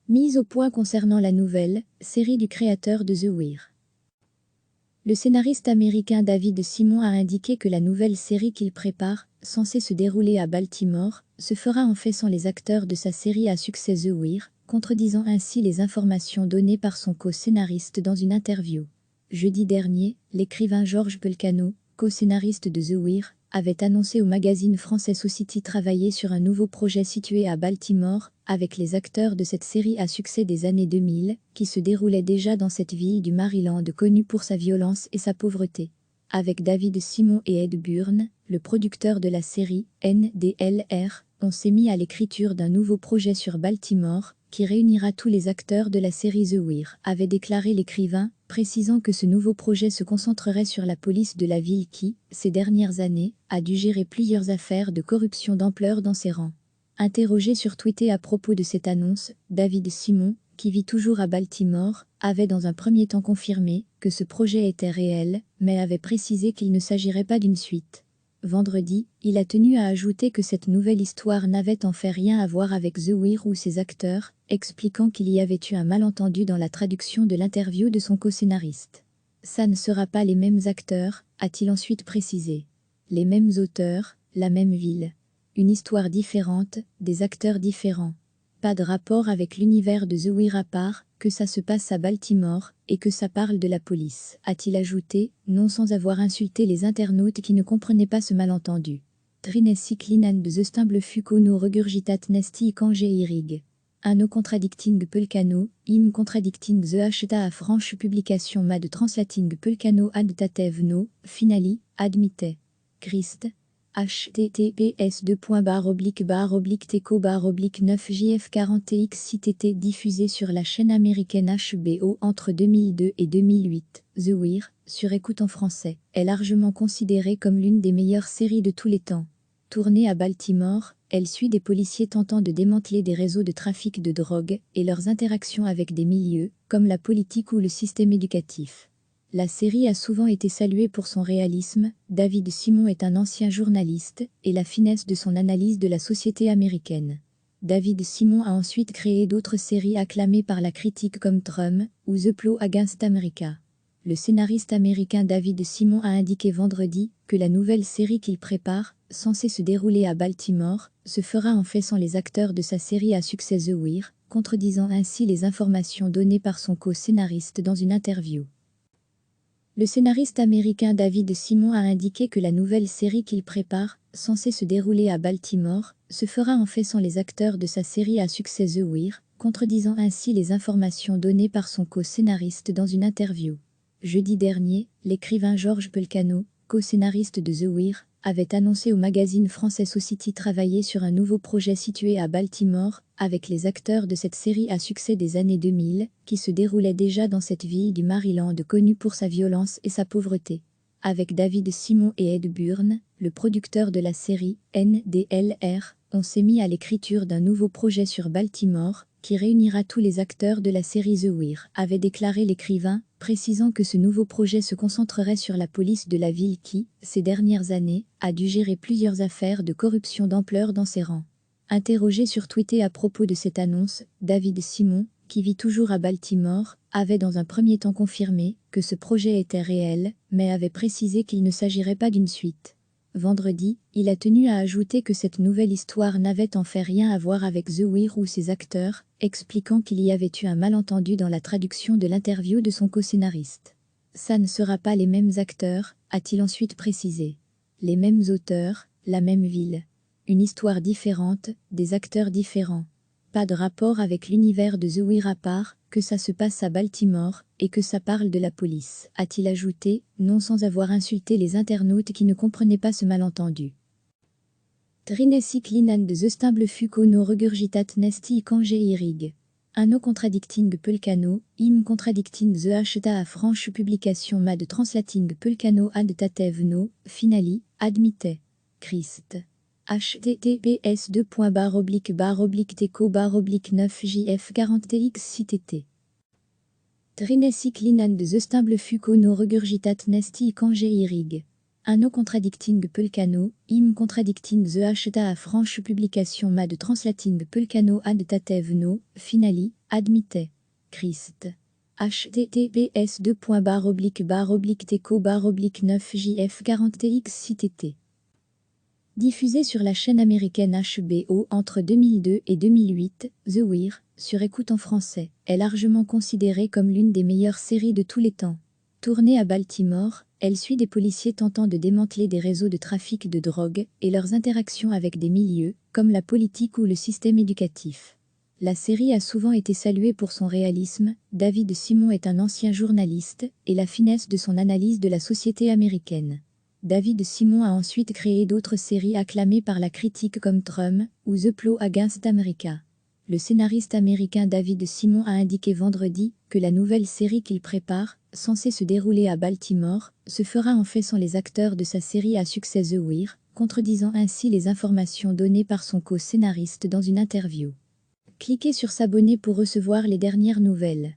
Mise au point concernant la nouvelle série du créateur de The Wire. Le scénariste américain David Simon a indiqué que la nouvelle série qu'il prépare, censée se dérouler à Baltimore, se fera en fait sans les acteurs de sa série à succès The Wire, contredisant ainsi les informations données par son co-scénariste dans une interview. Jeudi dernier, l'écrivain George Pelecanos, co-scénariste de The Wire, avait annoncé au magazine français Society travailler sur un nouveau projet situé à Baltimore, avec les acteurs de cette série à succès des années 2000, qui se déroulait déjà dans cette ville du Maryland connue pour sa violence et sa pauvreté. Avec David Simon et Ed Byrne, le producteur de la série, NDLR, on s'est mis à l'écriture d'un nouveau projet sur Baltimore, qui réunira tous les acteurs de la série The Wire, avait déclaré l'écrivain, précisant que ce nouveau projet se concentrerait sur la police de la ville qui, ces dernières années, a dû gérer plusieurs affaires de corruption d'ampleur dans ses rangs. Interrogé sur Twitter à propos de cette annonce, David Simon, qui vit toujours à Baltimore, avait dans un premier temps confirmé que ce projet était réel, mais avait précisé qu'il ne s'agirait pas d'une suite. Vendredi, il a tenu à ajouter que cette nouvelle histoire n'avait en fait rien à voir avec The Wire ou ses acteurs, expliquant qu'il y avait eu un malentendu dans la traduction de l'interview de son co-scénariste. Ça ne sera pas les mêmes acteurs, a-t-il ensuite précisé. Les mêmes auteurs, la même ville. Une histoire différente, des acteurs différents. Pas de rapport avec l'univers de The Wire à part, que ça se passe à Baltimore, et que ça parle de la police, a-t-il ajouté, non sans avoir insulté les internautes qui ne comprenaient pas ce malentendu. Trinesi Klinan de The Stumble Fuko no regurgitat nesti kange irig. Anno contradicting Pelecanos, im contradicting the hta a franche publication mad translating Pelecanos ad tatev no, finali, admite. Christ. https://teco/9jf40x diffusé sur la chaîne américaine HBO entre 2002 et 2008, The Wire, sur écoute en français, est largement considérée comme l'une des meilleures séries de tous les temps. Tournée à Baltimore, elle suit des policiers tentant de démanteler des réseaux de trafic de drogue et leurs interactions avec des milieux, comme la politique ou le système éducatif. La série a souvent été saluée pour son réalisme, David Simon est un ancien journaliste, et la finesse de son analyse de la société américaine. David Simon a ensuite créé d'autres séries acclamées par la critique comme Drum ou The Plow Against America. Le scénariste américain David Simon a indiqué vendredi que la nouvelle série qu'il prépare, censée se dérouler à Baltimore, se fera en fait sans les acteurs de sa série à succès The Wire, contredisant ainsi les informations données par son co-scénariste dans une interview. Le scénariste américain David Simon a indiqué que la nouvelle série qu'il prépare, censée se dérouler à Baltimore, se fera en fait sans les acteurs de sa série à succès The Wire, contredisant ainsi les informations données par son co-scénariste dans une interview. Jeudi dernier, l'écrivain George Pelecanos, co-scénariste de The Wire, avait annoncé au magazine français Society travailler sur un nouveau projet situé à Baltimore, avec les acteurs de cette série à succès des années 2000, qui se déroulait déjà dans cette ville du Maryland connue pour sa violence et sa pauvreté. Avec David Simon et Ed Byrne, le producteur de la série, NDLR, on s'est mis à l'écriture d'un nouveau projet sur Baltimore, qui réunira tous les acteurs de la série The Wire, avait déclaré l'écrivain, précisant que ce nouveau projet se concentrerait sur la police de la ville qui, ces dernières années, a dû gérer plusieurs affaires de corruption d'ampleur dans ses rangs. Interrogé sur Twitter à propos de cette annonce, David Simon, qui vit toujours à Baltimore, avait dans un premier temps confirmé que ce projet était réel, mais avait précisé qu'il ne s'agirait pas d'une suite. Vendredi, il a tenu à ajouter que cette nouvelle histoire n'avait en fait rien à voir avec The Wire ou ses acteurs, expliquant qu'il y avait eu un malentendu dans la traduction de l'interview de son co-scénariste. Ça ne sera pas les mêmes acteurs, a-t-il ensuite précisé. Les mêmes auteurs, la même ville. Une histoire différente, des acteurs différents. Pas de rapport avec l'univers de The Wire à part, que ça se passe à Baltimore, et que ça parle de la police, a-t-il ajouté, non sans avoir insulté les internautes qui ne comprenaient pas ce malentendu. Trinesi Klinan de The Stumble Fuko no regurgitat nesti kange irig. Anno contradicting Pelecanos, im contradicting the hta a franche publication mad translating Pelecanos ad tatev no, finali, admite. Christ. https://teco/9jf40x ctt. Trinesi Klinan de The Stumble Fuko no regurgitat nesti kange irig. Anno contradicting Pulcano, im contradicting the acheta a franche publication mad translating Pulcano ad tatev no, finali, admite. Christ. https://teco/9jf40tx ctt. Diffusé sur la chaîne américaine HBO entre 2002 et 2008, The Wire, sur écoute en français, est largement considérée comme l'une des meilleures séries de tous les temps. Tournée à Baltimore, elle suit des policiers tentant de démanteler des réseaux de trafic de drogue et leurs interactions avec des milieux, comme la politique ou le système éducatif. La série a souvent été saluée pour son réalisme. David Simon est un ancien journaliste, et la finesse de son analyse de la société américaine. David Simon a ensuite créé d'autres séries acclamées par la critique comme Drum ou The Plow Against America. Le scénariste américain David Simon a indiqué vendredi que la nouvelle série qu'il prépare, censée se dérouler à Baltimore, se fera en fait sans les acteurs de sa série à succès The Wire, contredisant ainsi les informations données par son co-scénariste dans une interview. Cliquez sur s'abonner pour recevoir les dernières nouvelles.